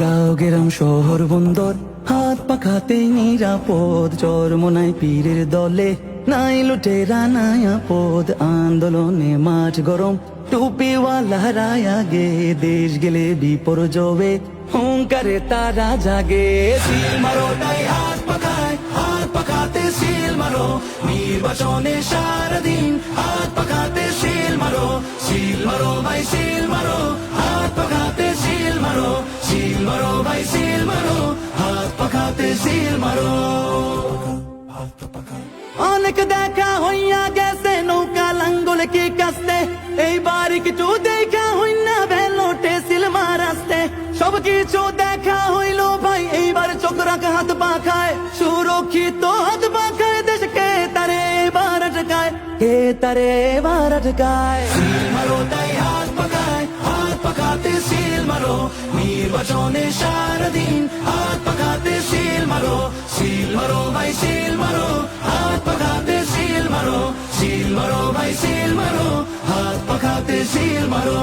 গাঁও গ্রাম শহর বন্দর হাত পাখাতেই নিরাপদ, চরমোনাই পীরের দলে নাই লুটেরা নাই আপদ। আন্দোলনে মাঠ গরম টুপিওয়ালা রায়া গে, দেশ গেলে বিপর্যয়ে হুঙ্কারে তারা জাগে। সিল মারো তাই হাত পাখাতে সিল মারো, নির্বাচনে সারাদিন হাত পাখাতে সিল মারো। সিল মারো ভাই সিল মারো, হাত পাখাতে সিল মারো। সিল মারো ভাই সিল মারো, হাত পাখাতে সিল মারো। অনেক দেখা হইয়া গেছে নৌকা লাঙ্গল কি কাস্তে, এইবার কিছু দেখা হইনা ভেলোটে সিল মারাস্তে। সব কিছু দেখা হইল ভাই এইবার চোখ রাখা হাত পাখায়, সুরক্ষিত হাত পাখায় দেশকে তারে এবার আটকায়, কে তারে এবার আটকায়। সিল মারো তাই হাত পাখাতে সিল মারো, নির্বাচনে সারাদিন হাত পাখাতে সিল মারো। সিল মারো ভাই সিল মারো, হাত পাখাতে সিল মারো। সিল মারো ভাই সিল মারো, হাত পাখাতে সিল মারো।